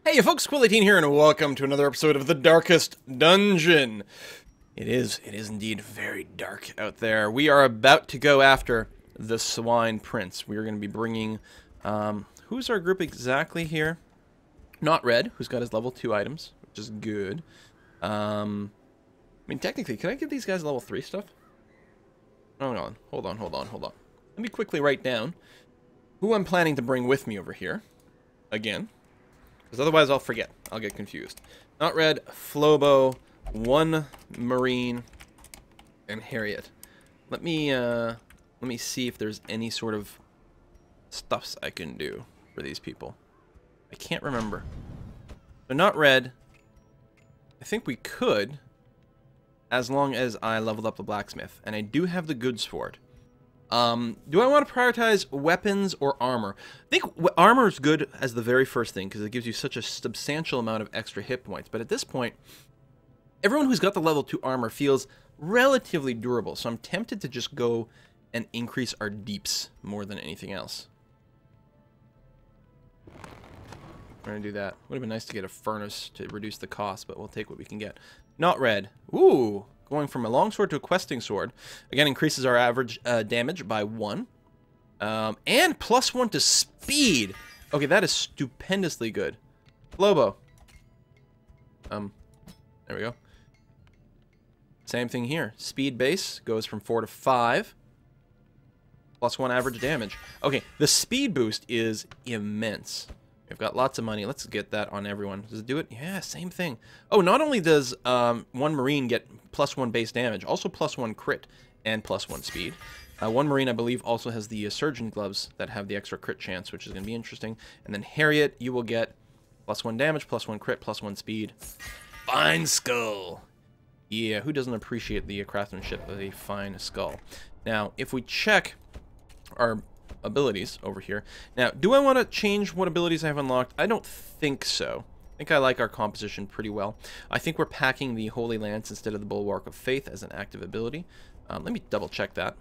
Hey folks, Quilly18 here, and welcome to another episode of The Darkest Dungeon. It is indeed very dark out there. We are about to go after the Swine Prince. We are going to be bringing, who's our group exactly here? Not Red, who's got his level 2 items, which is good. I mean, technically, can I give these guys level 3 stuff? Hold on. Let me quickly write down who I'm planning to bring with me over here. Again. Because otherwise I'll forget. I'll get confused. Not Red, Flobo, one Marine, and Harriet. Let me see if there's any sort of stuffs I can do for these people. I can't remember. So not Red. I think we could, as long as I leveled up the blacksmith. And I do have the goods for it. Do I want to prioritize weapons or armor? I think armor is good as the very first thing because it gives you such a substantial amount of extra hit points. But at this point, everyone who's got the level 2 armor feels relatively durable. So I'm tempted to just go and increase our deeps more than anything else. We're going to do that. Would have been nice to get a furnace to reduce the cost, but we'll take what we can get. Not Red. Ooh! Going from a longsword to a questing sword. Again, increases our average damage by 1. And +1 to speed. Okay, that is stupendously good. Lobo. There we go. Same thing here. Speed base goes from 4 to 5. +1 average damage. Okay, the speed boost is immense. We've got lots of money. Let's get that on everyone. Does it do it? Yeah, same thing. Oh, not only does one Marine get +1 base damage, also +1 crit and +1 speed. One Marine, I believe, also has the Surgeon Gloves that have the extra crit chance, which is going to be interesting. And then Harriet, you will get +1 damage, +1 crit, +1 speed. Fine skull. Yeah, who doesn't appreciate the craftsmanship of a fine skull? Now, if we check our abilities over here. Now, do I want to change what abilities I have unlocked? I don't think so. I think I like our composition pretty well. I think we're packing the Holy Lance instead of the Bulwark of Faith as an active ability. Let me double check that.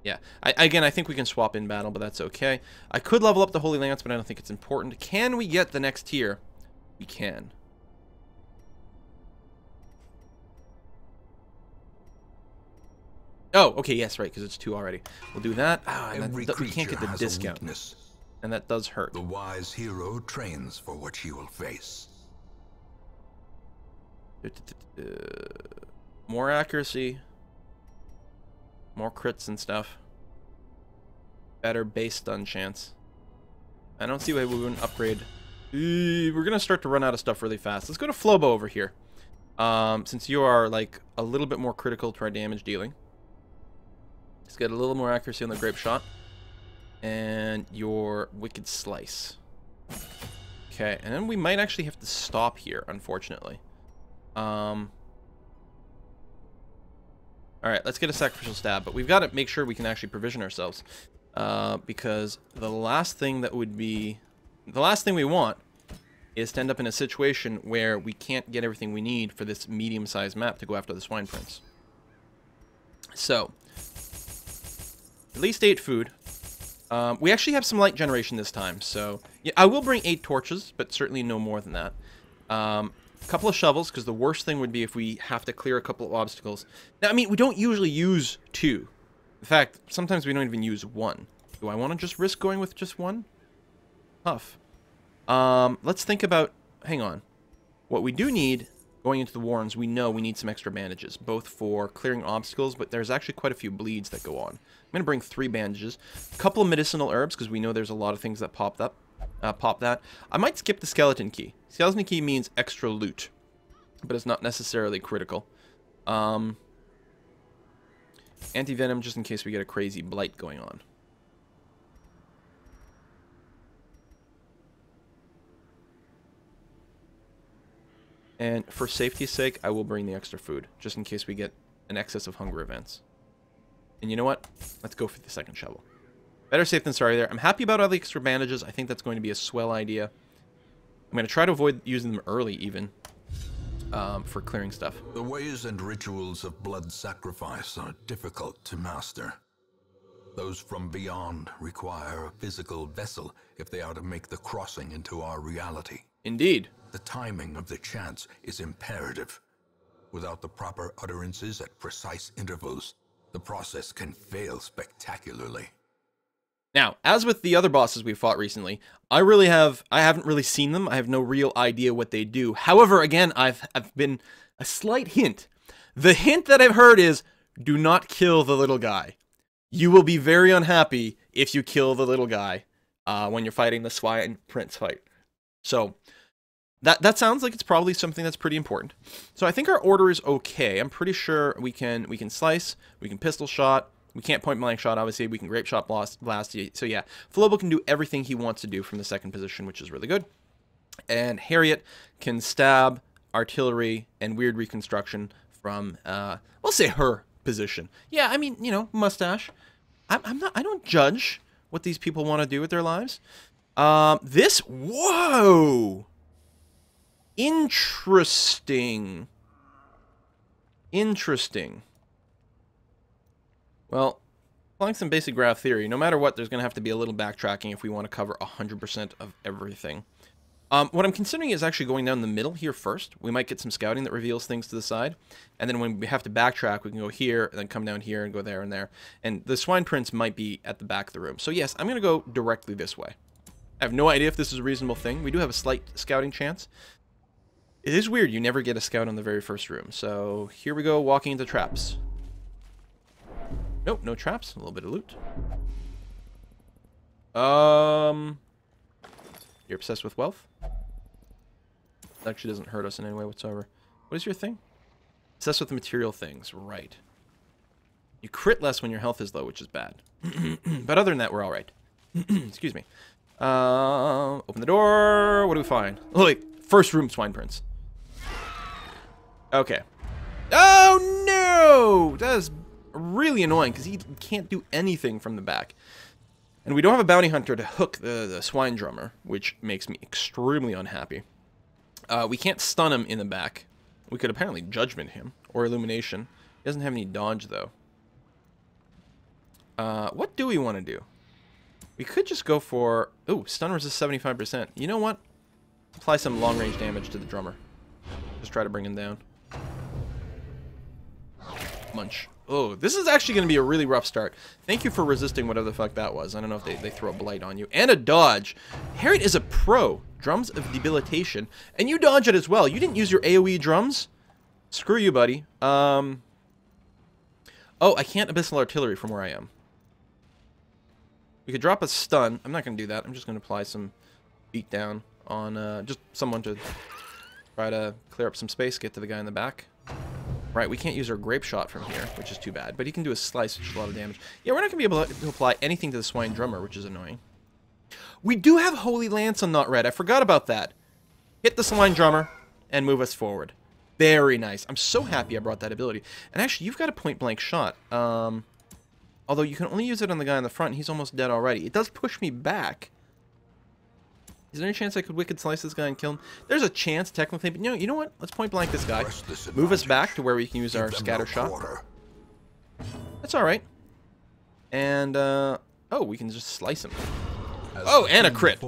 Yeah, again, I think we can swap in battle, but that's okay. I could level up the Holy Lance, but I don't think it's important. Can we get the next tier? We can. Oh, okay, yes, right, because it's 2 already. We'll do that. Ah, and we can't get the discount. And that does hurt. The wise hero trains for what he will face. More accuracy. More crits and stuff. Better base stun chance. I don't see why we wouldn't upgrade. We're going to start to run out of stuff really fast. Let's go to Flobo over here. Since you are, like, a little bit more critical to our damage dealing. Let's get a little more accuracy on the grape shot. And your wicked slice. Okay, and then we might actually have to stop here, unfortunately. Alright, let's get a sacrificial stab, but we've got to make sure we can actually provision ourselves. Because the last thing we want is to end up in a situation where we can't get everything we need for this medium-sized map to go after the Swine Prince. So, at least 8 food. We actually have some light generation this time, so yeah, I will bring 8 torches, but certainly no more than that. A couple of shovels, because the worst thing would be if we have to clear a couple of obstacles. Now, I mean, we don't usually use 2. In fact, sometimes we don't even use 1. Do I want to just risk going with just 1? Tough. Let's think about... Hang on. What we do need... Going into the warrens, we know we need some extra bandages, both for clearing obstacles, but there's actually quite a few bleeds that go on. I'm going to bring 3 bandages, a couple of medicinal herbs, because we know there's a lot of things that pop that. I might skip the skeleton key. Skeleton key means extra loot, but it's not necessarily critical. Anti-venom, just in case we get a crazy blight going on. And for safety's sake, I will bring the extra food, just in case we get an excess of hunger events. And you know what? Let's go for the second shovel. Better safe than sorry there. I'm happy about all the extra bandages. I think that's going to be a swell idea. I'm going to try to avoid using them early, even, for clearing stuff. The ways and rituals of blood sacrifice are difficult to master. Those from beyond require a physical vessel if they are to make the crossing into our reality. Indeed. The timing of the chants is imperative. Without the proper utterances at precise intervals, the process can fail spectacularly. Now, as with the other bosses we've fought recently, I haven't really seen them. I have no real idea what they do. However, again, I've been a slight hint. The hint that I've heard is, do not kill the little guy. You will be very unhappy if you kill the little guy when you're fighting the Swine Prince fight. So, that sounds like it's probably something that's pretty important. So I think our order is okay. I'm pretty sure we can slice, we can pistol shot, we can't point blank shot, obviously, we can grape shot blast. So yeah, Flobo can do everything he wants to do from the second position, which is really good. And Harriet can stab, artillery, and weird reconstruction from, we'll say her position. Yeah, I mean, you know, mustache. I don't judge what these people want to do with their lives. Whoa! Interesting. Well, applying some basic graph theory, no matter what, there's going to have to be a little backtracking if we want to cover 100% of everything. What I'm considering is actually going down the middle here first. We might get some scouting that reveals things to the side. And then when we have to backtrack, we can go here, and then come down here, and go there and there. And the Swine Prince might be at the back of the room. So yes, I'm going to go directly this way. I have no idea if this is a reasonable thing. We do have a slight scouting chance. It is weird, you never get a scout on the very first room. So here we go, walking into traps. Nope, no traps. A little bit of loot. You're obsessed with wealth? That actually doesn't hurt us in any way whatsoever. What is your thing? Obsessed with material things. Right. You crit less when your health is low, which is bad. But other than that, we're alright. Excuse me. Open the door. What do we find? Oh, wait. First room, Swine Prince. Okay. Oh, no! That is really annoying, because he can't do anything from the back. And we don't have a bounty hunter to hook the swine drummer, which makes me extremely unhappy. We can't stun him in the back. We could apparently judgment him, or illumination. He doesn't have any dodge, though. What do we want to do? We could just go for... Ooh, stun resist 75%. You know what? Apply some long-range damage to the drummer. Just try to bring him down. Munch. Oh, this is actually going to be a really rough start. Thank you for resisting whatever the fuck that was. I don't know if they throw a blight on you. And a dodge. Harriet is a pro. Drums of debilitation. And you dodge it as well. You didn't use your AoE drums? Screw you, buddy. Oh, I can't abyssal artillery from where I am. We could drop a stun. I'm not going to do that. I'm just going to apply some beatdown on just someone to try to clear up some space, get to the guy in the back. Right, we can't use our grape shot from here, which is too bad. But he can do a slice, which is a lot of damage. Yeah, we're not going to be able to apply anything to the swine drummer, which is annoying. We do have Holy Lance on Not Red. I forgot about that. Hit the swine drummer and move us forward. Very nice. I'm so happy I brought that ability. And actually, you've got a point-blank shot. Although you can only use it on the guy in the front. He's almost dead already. It does push me back. Is there any chance I could Wicked Slice this guy and kill him? There's a chance, technically, but you know what? Let's point blank this guy. Move us back to where we can use our scatter shot. That's alright. And, oh, we can just slice him. Oh, and a crit.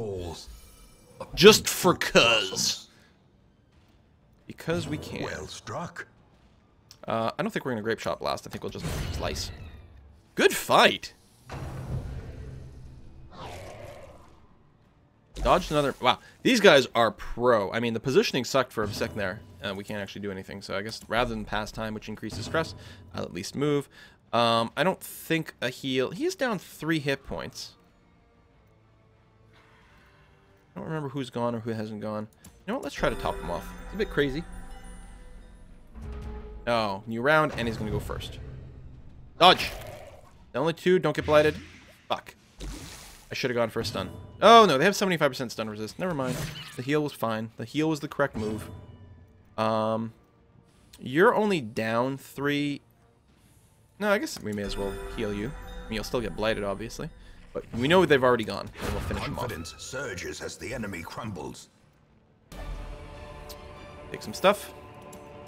Just for cuz. Because we can. Well struck. I don't think we're going to Grape Shot Blast. I think we'll just slice. Good fight. Dodged another... Wow, these guys are pro. I mean, the positioning sucked for a second there. We can't actually do anything. So I guess rather than pass time, which increases stress, I'll at least move. I don't think a heal... He is down 3 hit points. I don't remember who's gone or who hasn't gone. You know what? Let's try to top him off. It's a bit crazy. Oh, new round, and he's going to go first. Dodge! The only 2 don't get blighted. Fuck. I should have gone for a stun. Oh, no, they have 75% stun resist. Never mind. The heal was fine. The heal was the correct move. You're only down 3. No, I guess we may as well heal you. I mean, you'll still get blighted, obviously. But we know they've already gone, and we'll finish them off. Confidence surges as the enemy crumbles. Take some stuff.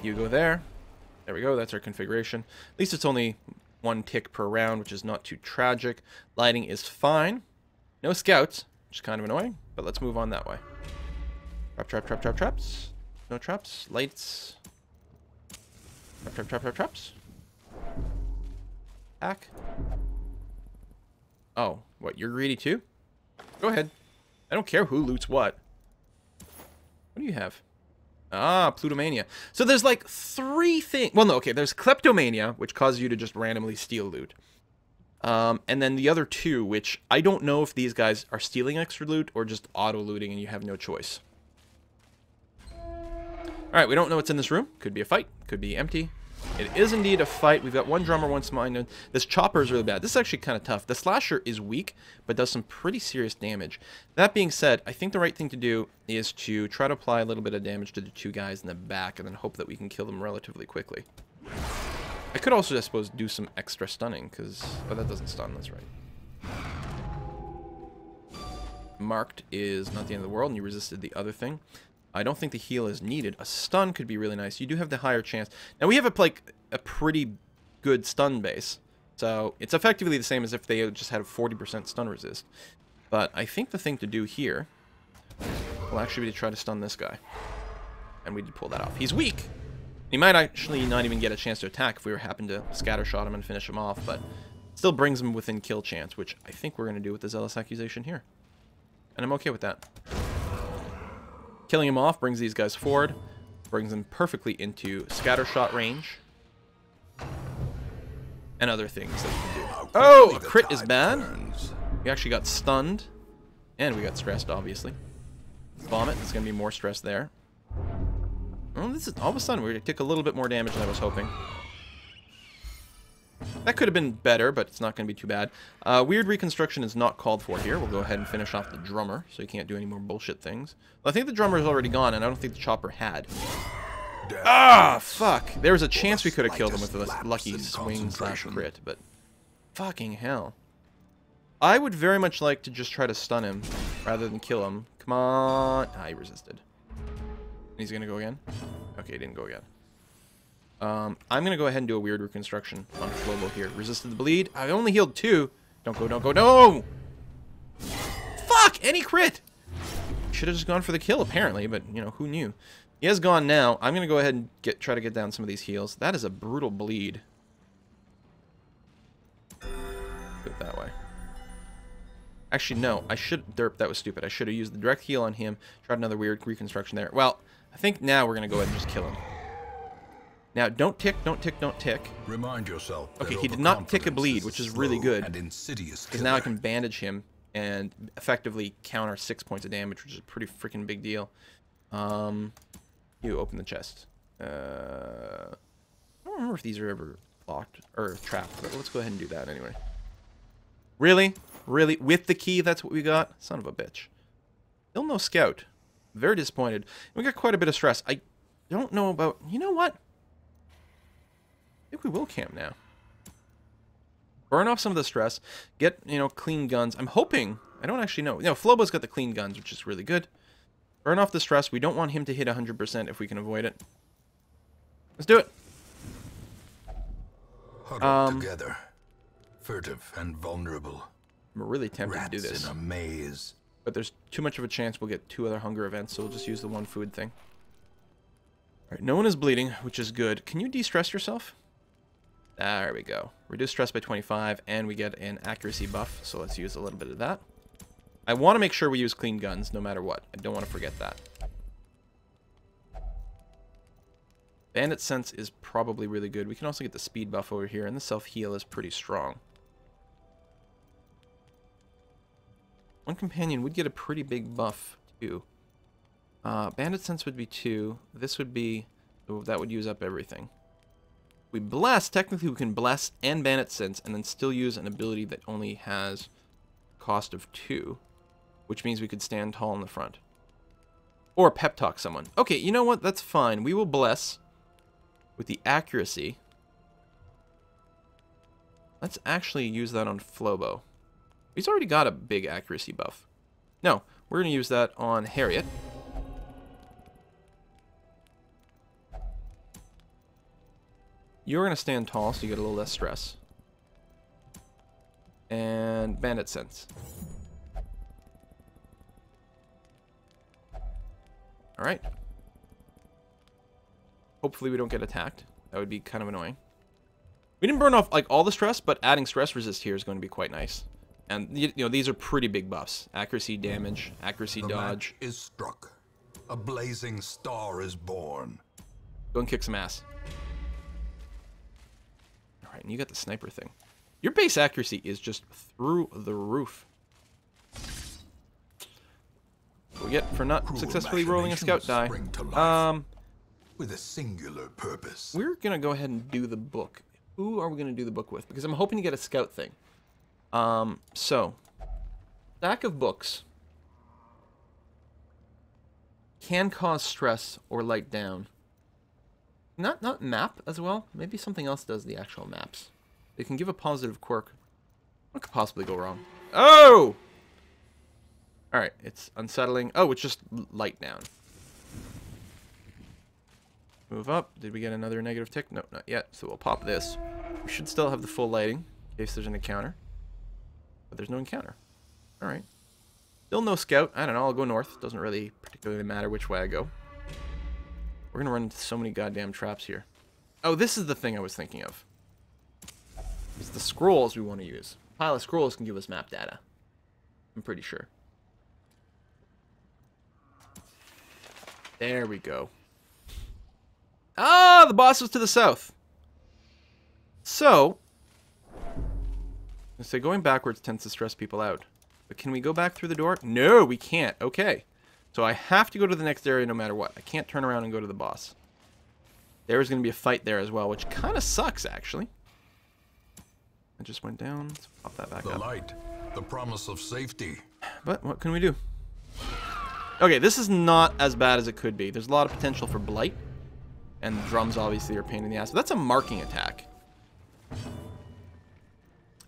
You go there. There we go. That's our configuration. At least it's only 1 tick per round, which is not too tragic. Lighting is fine. No scouts, which is kind of annoying, but let's move on that way. Traps. No traps. Lights. Traps. Hack. Oh, what, you're greedy too? Go ahead. I don't care who loots what. What do you have? Ah, Plutomania. So there's like 3 things. Well, no, okay. There's Kleptomania, which causes you to just randomly steal loot. And then the other 2, which I don't know if these guys are stealing extra loot or just auto-looting and you have no choice. Alright, we don't know what's in this room. Could be a fight. Could be empty. It is indeed a fight. We've got 1 drummer, 1 smite. This chopper is really bad. This is actually kind of tough. The slasher is weak, but does some pretty serious damage. That being said, I think the right thing to do is to try to apply a little bit of damage to the 2 guys in the back and then hope that we can kill them relatively quickly. I could also, I suppose, do some extra stunning, because... Oh, that doesn't stun, that's right. Marked is not the end of the world, and you resisted the other thing. I don't think the heal is needed. A stun could be really nice. You do have the higher chance. Now, we have a pretty good stun base. So, it's effectively the same as if they just had a 40% stun resist. But I think the thing to do here will actually be to try to stun this guy. And we did pull that off. He's weak. He might actually not even get a chance to attack if we were happen to scattershot him and finish him off. But still brings him within kill chance, which I think we're going to do with the Zealous Accusation here. And I'm okay with that. Killing him off brings these guys forward, brings them perfectly into scattershot range, and other things that we can do. Oh, a crit is bad. We actually got stunned, and we got stressed, obviously. Vomit, there's going to be more stress there. Oh, this is all of a sudden we're going to take a little bit more damage than I was hoping. That could have been better, but it's not going to be too bad. Weird reconstruction is not called for here. We'll go ahead and finish off the drummer, so you can't do any more bullshit things. Well, I think the drummer is already gone, and I don't think the chopper had. Ah, fuck. There was a chance we could have killed him with a lucky swing slash crit, but fucking hell. I would very much like to just try to stun him rather than kill him. Come on. Ah, he resisted. He's going to go again? Okay, he didn't go again. I'm going to go ahead and do a weird reconstruction on Flobo here. Resisted the bleed. I only healed 2. Don't go, don't go, no! Fuck! Any crit! Should have just gone for the kill, apparently, but, you know, who knew? He has gone now. I'm going to go ahead and try to get down some of these heals. That is a brutal bleed. Put it that way. Actually, no. I should... Derp, that was stupid. I should have used the direct heal on him. Tried another weird reconstruction there. Well, I think now we're going to go ahead and just kill him. Now, don't tick, don't tick, don't tick. Remind yourself. Okay, he did not tick a bleed, which is really good. Because now I can bandage him and effectively counter 6 points of damage, which is a pretty freaking big deal. You open the chest. I don't remember if these are ever locked or trapped, but let's go ahead and do that anyway. Really? Really? With the key, that's what we got? Son of a bitch. Still no scout. Very disappointed. We got quite a bit of stress. I don't know about... You know what? I think we will camp now. Burn off some of the stress. Get, you know, clean guns. I'm hoping... I don't actually know. You know, Flobo's got the clean guns, which is really good. Burn off the stress. We don't want him to hit 100% if we can avoid it. Let's do it. Huddled together. Furtive and vulnerable. I'm really tempted to do this. In a maze. But there's too much of a chance we'll get 2 other hunger events, so we'll just use the 1 food thing. Alright, no one is bleeding, which is good. Can you de-stress yourself? There we go. Reduce stress by 25, and we get an accuracy buff, so let's use a little bit of that. I want to make sure we use clean guns, no matter what. I don't want to forget that. Bandit Sense is probably really good. We can also get the speed buff over here, and the self-heal is pretty strong. 1 companion would get a pretty big buff, too. Bandit Sense would be 2. This would be... Oh, that would use up everything. We bless, technically we can bless and Bandit Sense, and then still use an ability that only has cost of 2, which means we could stand tall in the front. Or pep talk someone. Okay, you know what? That's fine. We will bless with the accuracy. Let's actually use that on Flobo. He's already got a big accuracy buff. No, we're going to use that on Harriet. You're going to stand tall, so you get a little less stress. And bandit sense. Alright. Hopefully we don't get attacked. That would be kind of annoying. We didn't burn off, like, all the stress, but adding stress resist here is going to be quite nice. And, you know, these are pretty big buffs. Accuracy, damage, accuracy, The dodge. match is struck. A blazing star is born. Go and kick some ass. Alright, and you got the sniper thing. Your base accuracy is just through the roof. What we get for not Cruel successfully rolling a scout die. spring to life with a singular purpose. We're gonna go ahead and do the book. Who are we gonna do the book with? Because I'm hoping to get a scout thing. So stack of books can cause stress or light down. Not map as well. Maybe something else does the actual maps. It can give a positive quirk. What could possibly go wrong? Oh! Alright, it's unsettling. Oh, it's just light down. Move up. Did we get another negative tick? No, not yet. So we'll pop this. We should still have the full lighting in case there's an encounter. But there's no encounter. Alright. Still no scout. I don't know. I'll go north. Doesn't really particularly matter which way I go. We're going to run into so many goddamn traps here. Oh, this is the thing I was thinking of. It's the scrolls we want to use. A pile of scrolls can give us map data. I'm pretty sure. There we go. Ah, the boss was to the south. So, I say going backwards tends to stress people out. But can we go back through the door? No, we can't. Okay. So I have to go to the next area no matter what. I can't turn around and go to the boss. There's going to be a fight there as well, which kind of sucks, actually. I just went down. Let's pop that back up. The light, the promise of safety. But what can we do? Okay, this is not as bad as it could be. There's a lot of potential for blight. And drums obviously are a pain in the ass. But that's a marking attack.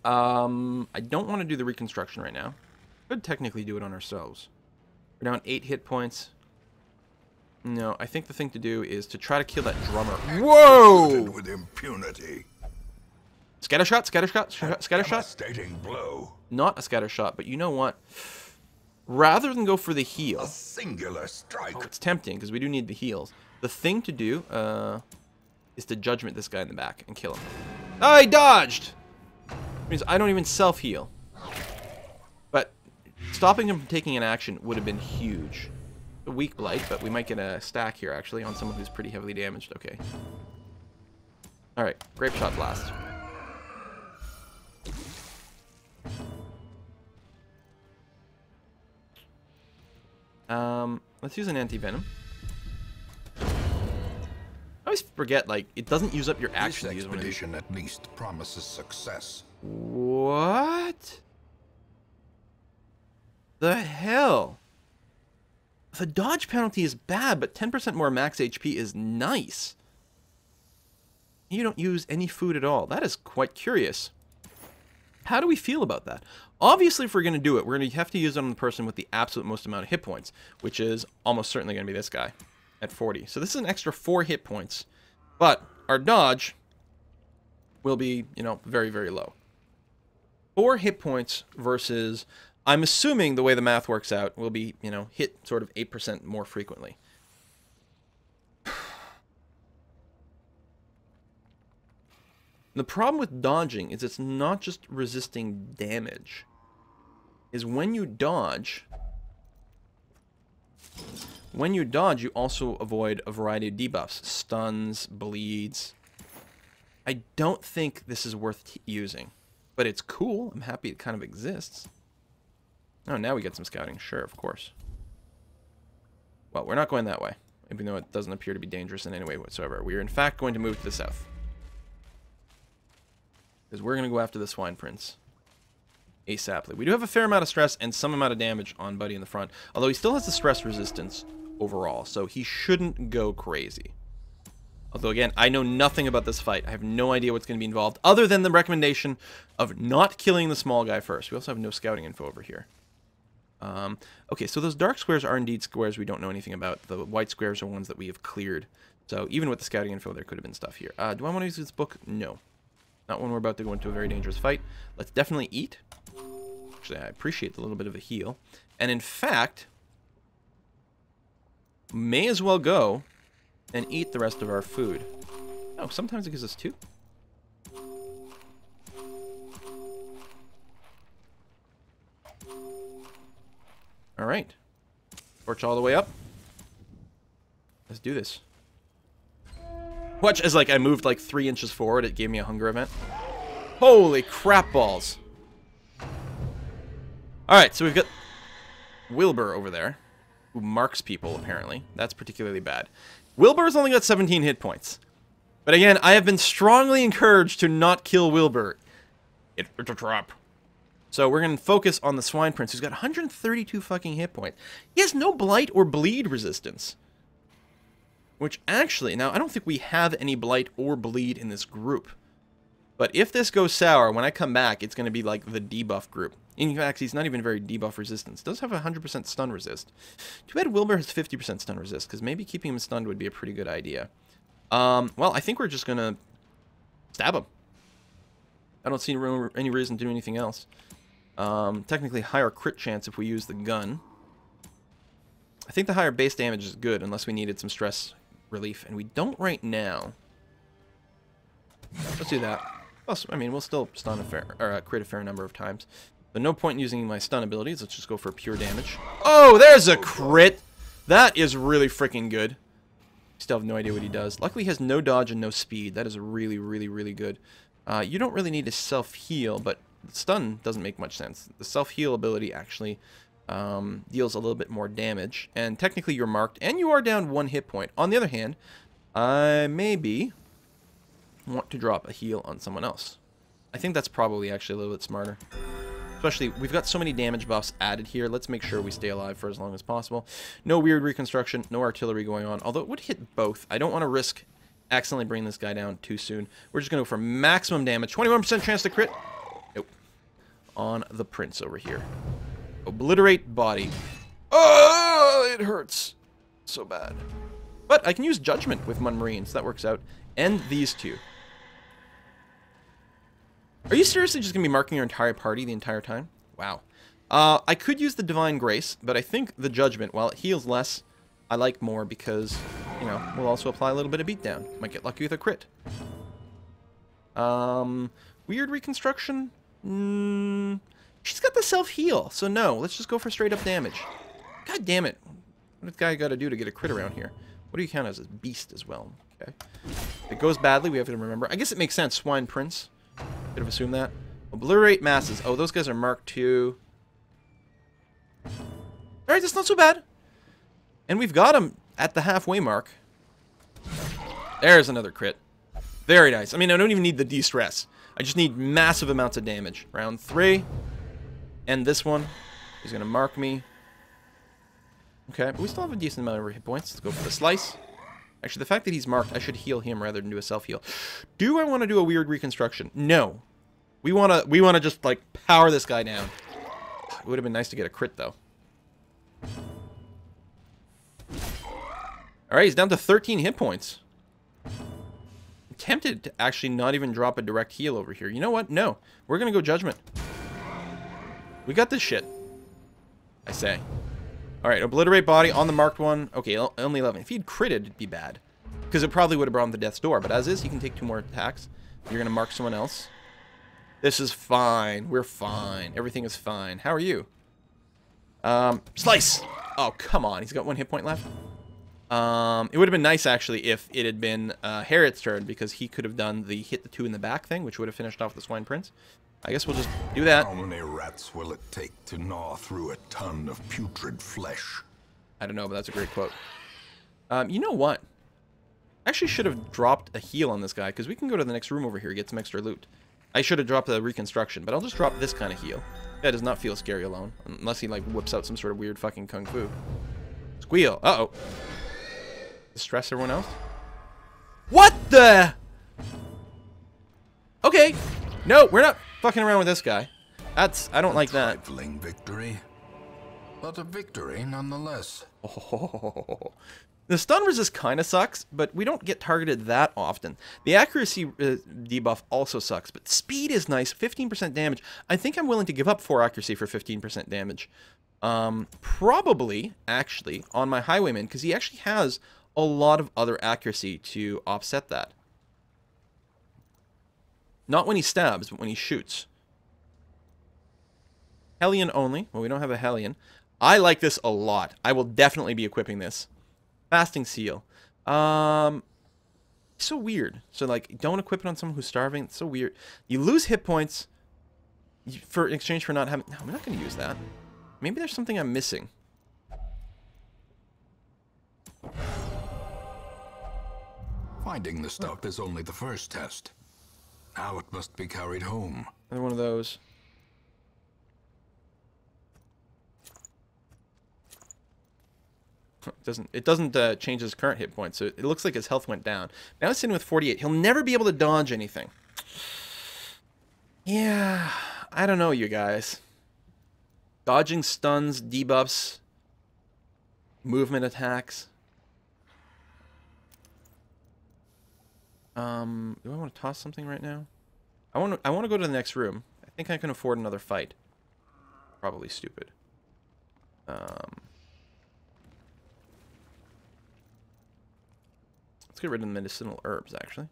I don't want to do the reconstruction right now. Could technically do it on ourselves. We're down 8 hit points. No, I think the thing to do is to try to kill that drummer. Whoa! With impunity. Scatter shot, scatter shot, scatter shot. Devastating blow. Not a scatter shot, but you know what? Rather than go for the heal. A singular strike. Oh, it's tempting because we do need the heals. The thing to do is to judgment this guy in the back and kill him. Oh, he dodged! Means I don't even self-heal. But stopping him from taking an action would have been huge. A weak blight, but we might get a stack here actually on someone who's pretty heavily damaged. Okay. Alright, grape shot blast. Let's use an anti-venom. I always forget, like, it doesn't use up your action to This use one of these. expedition at least promises success. What? The hell? The dodge penalty is bad, but 10% more max HP is nice. You don't use any food at all. That is quite curious. How do we feel about that? Obviously, if we're going to do it, we're going to have to use it on the person with the absolute most amount of hit points, which is almost certainly going to be this guy at 40. So this is an extra 4 hit points, but our dodge will be, you know, very, very low. 4 hit points versus, I'm assuming the way the math works out, will be, you know, hit sort of 8% more frequently. The problem with dodging is it's not just resisting damage. Is when you dodge, you also avoid a variety of debuffs. Stuns, bleeds. I don't think this is worth using. But it's cool. I'm happy it kind of exists. Oh, now we get some scouting. Sure, of course. Well, we're not going that way. Even though it doesn't appear to be dangerous in any way whatsoever. We are in fact going to move to the south. Because we're going to go after the Swine Prince. ASAPly. We do have a fair amount of stress and some amount of damage on Buddy in the front. Although he still has the stress resistance overall. So he shouldn't go crazy. Although again, I know nothing about this fight. I have no idea what's going to be involved. Other than the recommendation of not killing the small guy first. We also have no scouting info over here. Okay, so those dark squares are indeed squares we don't know anything about. The white squares are ones that we have cleared. So even with the scouting info, there could have been stuff here. Do I want to use this book? No. Not when we're about to go into a very dangerous fight. Let's definitely eat. Actually, I appreciate the little bit of a heal. And in fact, may as well go and eat the rest of our food. Oh, sometimes it gives us 2. Alright. Torch all the way up. Let's do this. Watch as, like, I moved, like, 3 inches forward. It gave me a hunger event. Holy crap balls. Alright, so we've got Wilbur over there, who marks people, apparently. That's particularly bad. Wilbur's only got 17 hit points. But again, I have been strongly encouraged to not kill Wilbur. It's a trap. So we're going to focus on the Swine Prince, who's got 132 fucking hit points. He has no blight or bleed resistance. Which actually, now I don't think we have any blight or bleed in this group. But if this goes sour, when I come back, it's going to be like the debuff group. In fact, he's not even very debuff resistance. Does have 100% stun resist. Too bad Wilbur has 50% stun resist, because maybe keeping him stunned would be a pretty good idea. Well, I think we're just going to stab him. I don't see any reason to do anything else. Technically higher crit chance if we use the gun. I think the higher base damage is good, unless we needed some stress relief, and we don't right now. Let's do that. Plus, I mean, we'll still stun a fair, or crit a fair number of times. But no point in using my stun abilities. Let's just go for pure damage. Oh, there's a crit! That is really freaking good. Still have no idea what he does. Luckily, he has no dodge and no speed. That is really, really, really good. You don't really need to self-heal, but stun doesn't make much sense. The self-heal ability actually deals a little bit more damage. And technically, you're marked, and you are down 1 hit point. On the other hand, I maybe want to drop a heal on someone else. I think that's probably actually a little bit smarter. Especially, we've got so many damage buffs added here. Let's make sure we stay alive for as long as possible. No weird reconstruction, no artillery going on. Although it would hit both. I don't want to risk accidentally bringing this guy down too soon. We're just going to go for maximum damage. 21% chance to crit. Nope. On the Prince over here. Obliterate body. Oh, it hurts so bad. But I can use Judgment with Mun Marine, so that works out. And these two. Are you seriously just going to be marking your entire party the entire time? Wow. I could use the Divine Grace, but I think the Judgment, while it heals less, I like more because, you know, we'll also apply a little bit of beatdown. Might get lucky with a crit. Weird reconstruction? She's got the self-heal, so no. Let's just go for straight-up damage. God damn it. What does guy got to do to get a crit around here? What do you count as a beast as well? Okay. If it goes badly, we have to remember. I guess it makes sense. Swine Prince. Could have assumed that. Obliterate masses. Oh, those guys are marked too. Alright, that's not so bad. And we've got him at the halfway mark. There's another crit. Very nice. I mean, I don't even need the de-stress. I just need massive amounts of damage. Round 3. And this one is going to mark me. Okay, but we still have a decent amount of hit points. Let's go for the slice. Actually, the fact that he's marked, I should heal him rather than do a self-heal. Do I want to do a weird reconstruction? No. We wanna just, like, power this guy down. It would have been nice to get a crit, though. Alright, he's down to 13 hit points. I'm tempted to actually not even drop a direct heal over here. You know what? No. We're gonna go Judgment. We got this shit. I say. Alright, obliterate body on the marked one. Okay, only 11. If he'd critted, it'd be bad. Because it probably would have brought him to death's door. But as is, he can take 2 more attacks. You're going to mark someone else. This is fine. We're fine. Everything is fine. How are you? Slice! Oh, come on. He's got 1 hit point left. It would have been nice, actually, if it had been Harriet's turn. Because he could have done the hit the 2 in the back thing. Which would have finished off the Swine Prince. I guess we'll just do that. How many rats will it take to gnaw through a ton of putrid flesh? I don't know, but that's a great quote. You know what? I actually should have dropped a heal on this guy, because we can go to the next room over here and get some extra loot. I should have dropped the reconstruction, but I'll just drop this kind of heal. That does not feel scary alone, unless he, like, whips out some sort of weird fucking kung fu. Squeal. Uh-oh. Distress everyone else? What the? Okay. No, we're not fucking around with this guy. I don't like that. Trifling victory, but a victory nonetheless. Oh, The stun resist kind of sucks, but we don't get targeted that often. The accuracy debuff also sucks, but speed is nice. 15% damage. I think I'm willing to give up 4 accuracy for 15% damage. Probably, actually, on my Highwayman, because he actually has a lot of other accuracy to offset that. Not when he stabs, but when he shoots. Hellion only. Well, we don't have a Hellion. I like this a lot. I will definitely be equipping this. Fasting Seal. So weird. So, like, don't equip it on someone who's starving. It's so weird. You lose hit points for in exchange for not having... No, I'm not going to use that. Maybe there's something I'm missing. Finding the stuff is only the first test. Now it must be carried home. Another one of those. It doesn't change his current hit points, so it looks like his health went down. Now he's sitting with 48. He'll never be able to dodge anything. Yeah, I don't know, you guys. Dodging stuns, debuffs, movement attacks. Do I want to toss something right now? I want to go to the next room. I think I can afford another fight. Probably stupid. Let's get rid of the medicinal herbs, actually.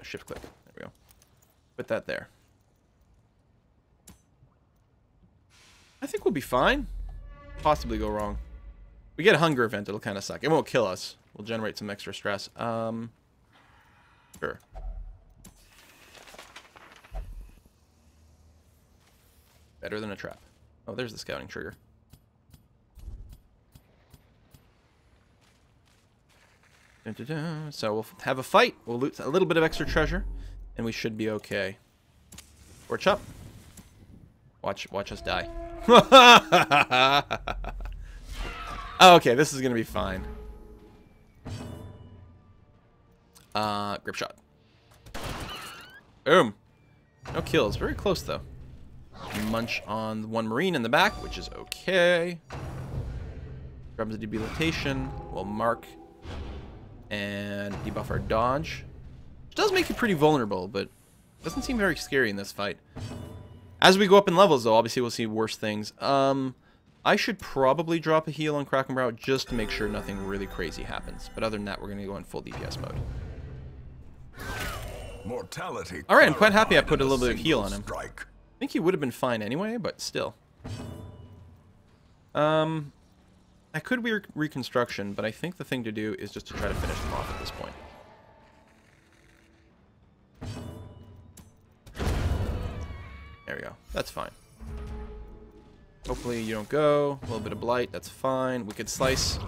Shift click. There we go. Put that there. I think we'll be fine. Possibly go wrong. We get a hunger event, it'll kind of suck. It won't kill us. We'll generate some extra stress. Sure. Better than a trap. Oh, there's the scouting trigger. Dun, dun, dun. So we'll have a fight. We'll loot a little bit of extra treasure, and we should be okay. Torch up. Watch us die. Oh, okay, this is gonna be fine. Grip shot. Boom. No kills. Very close though. Munch on one marine in the back, which is okay. Grabs a debilitation. We'll mark and debuff our dodge, which does make you pretty vulnerable, but doesn't seem very scary in this fight. As we go up in levels, though, obviously we'll see worse things. I should probably drop a heal on Krakenbrow just to make sure nothing really crazy happens. But other than that, we're going to go in full DPS mode. Mortality. All right, I'm quite happy I put a little bit of heal on him. Strike. I think he would have been fine anyway, but still. I could reconstruction, but I think the thing to do is just to try to finish him off at this point. There we go. That's fine. Hopefully you don't go. A little bit of blight. That's fine. Wicked Slice.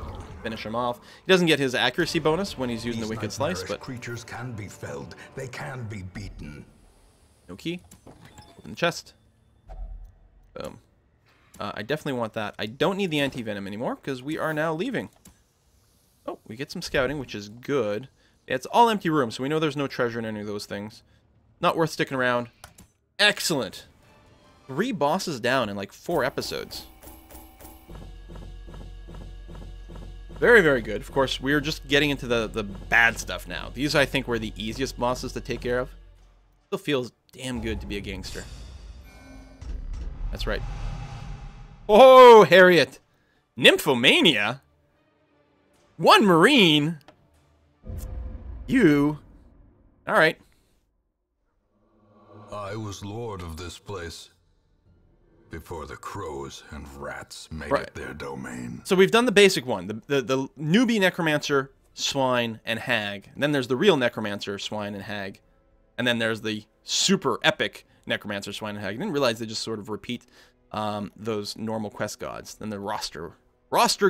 Finish him off. He doesn't get his accuracy bonus when he's using the Wicked Slice, but creatures can be felled. They can be beaten. No key. Open the chest. Boom. I definitely want that. I don't need the anti-venom anymore because we are now leaving. Oh, we get some scouting, which is good. Yeah, it's all empty rooms, so we know there's no treasure in any of those things. Not worth sticking around. Excellent. 3 bosses down in like 4 episodes. Very, very good. Of course, we're just getting into the bad stuff now. These, I think, were the easiest bosses to take care of. Still feels damn good to be a gangster. That's right. Oh, Harriet. Nymphomania? 1 Marine? You? Alright. I was lord of this place before the crows and rats made Right. it their domain. So we've done the basic one. The newbie necromancer, swine, and hag. And then there's the real necromancer, swine, and hag. And then there's the super epic necromancer, swine, and hag. I didn't realize they just sort of repeat those normal quest gods. Then the roster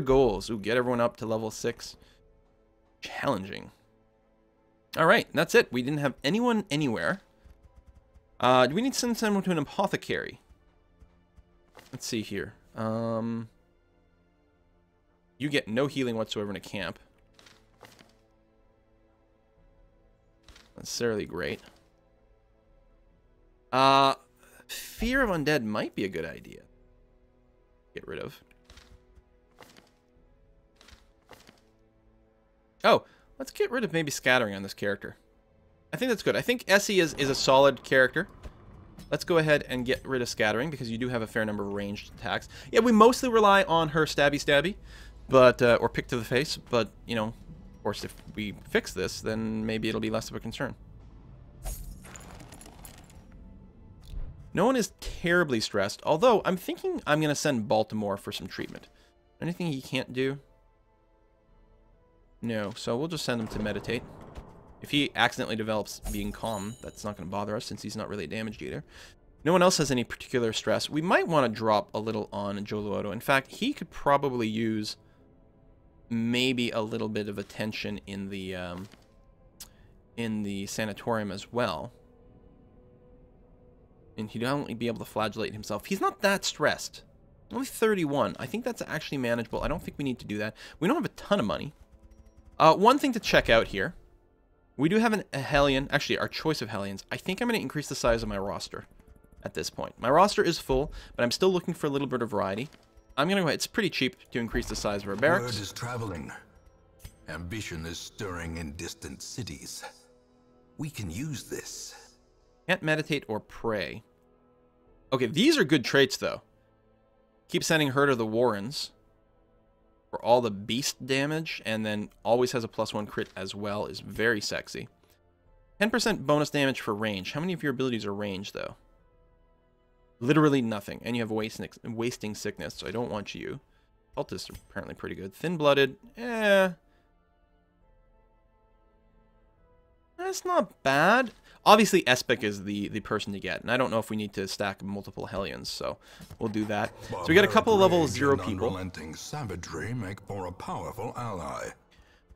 goals. Ooh, get everyone up to level 6. Challenging. All right, that's it. We didn't have anyone anywhere. Do we need to send someone to an apothecary? Let's see here. You get no healing whatsoever in a camp. Not necessarily great. Fear of undead might be a good idea. Get rid of. Oh, let's get rid of maybe scattering on this character. I think that's good. I think Essie is a solid character. Let's go ahead and get rid of scattering because you do have a fair number of ranged attacks. Yeah, we mostly rely on her stabby, but or pick to the face. But you know, of course, if we fix this, then maybe it'll be less of a concern. No one is terribly stressed. Although I'm thinking I'm gonna send Baltimore for some treatment. Anything he can't do? No. So we'll just send him to meditate. If he accidentally develops being calm, that's not going to bother us since he's not really a damage dealer. No one else has any particular stress. We might want to drop a little on Joe Luoto. In fact, he could probably use maybe a little bit of attention in the sanatorium as well. And he'd only be able to flagellate himself. He's not that stressed. Only 31. I think that's actually manageable. I don't think we need to do that. We don't have a ton of money. One thing to check out here. We do have a Hellion, actually our choice of Hellions. I think I'm going to increase the size of my roster at this point. My roster is full, but I'm still looking for a little bit of variety. I'm going to go ahead. It's pretty cheap to increase the size of our barracks. Word is traveling. Ambition is stirring in distant cities. We can use this. Can't meditate or pray. Okay, these are good traits though. Keep sending her to the Warrens for all the beast damage, and then always has a +1 crit as well, is very sexy. 10% bonus damage for range. How many of your abilities are range, though? Literally nothing. And you have wasting sickness, so I don't want you. Cultists are apparently pretty good. Thin-blooded, that's not bad. Obviously, Espic is the person to get, and I don't know if we need to stack multiple Hellions, so we'll do that. So we got a couple of level 0 people. Unrelenting savagery make for a powerful ally.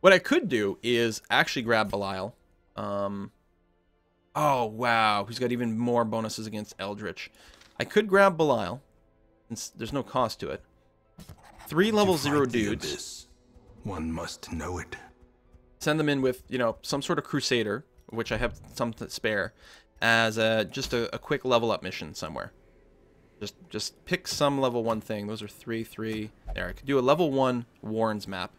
What I could do is actually grab Belial. Oh, wow. He's got even more bonuses against Eldritch. I could grab Belial, since there's no cost to it. 3 level 0 dudes. One must know it. Send them in with, you know, some sort of Crusader, which I have some to spare, as just a quick level up mission somewhere. Just pick some level 1 thing. Those are 3. There, I could do a level 1 Warrens map.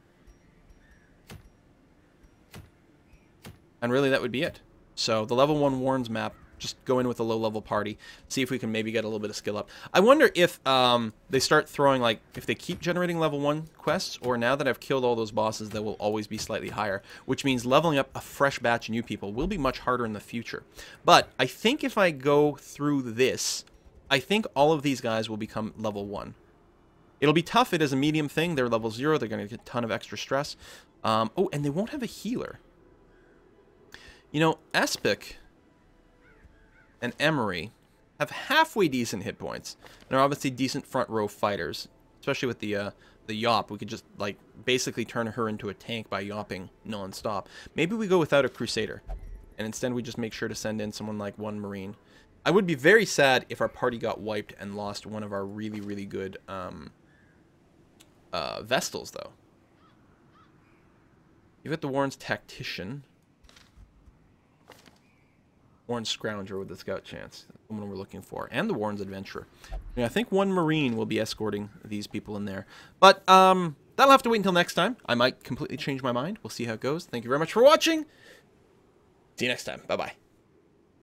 And really that would be it. So the level 1 Warrens map, just go in with a low level party, see if we can maybe get a little bit of skill up. I wonder if they start throwing, like, if they keep generating level 1 quests, or now that I've killed all those bosses, they will always be slightly higher, which means leveling up a fresh batch of new people will be much harder in the future. But I think if I go through this, I think all of these guys will become level 1. It'll be tough. It is a medium thing. They're level 0. They're going to get a ton of extra stress. Oh, and they won't have a healer. You know, Espic and Emery have halfway decent hit points. They're obviously decent front row fighters, especially with the Yop. We could just, like, basically turn her into a tank by yopping non-stop. Maybe we go without a Crusader, and instead we just make sure to send in someone like 1 Marine. I would be very sad if our party got wiped and lost one of our really, really good Vestals, though. You've got the Warren's Tactician. Warren's Scrounger with the Scout Chance. That's the one we're looking for. And the Warren's Adventurer. Yeah, I think 1 Marine will be escorting these people in there. But that'll have to wait until next time. I might completely change my mind. We'll see how it goes. Thank you very much for watching. See you next time. Bye-bye.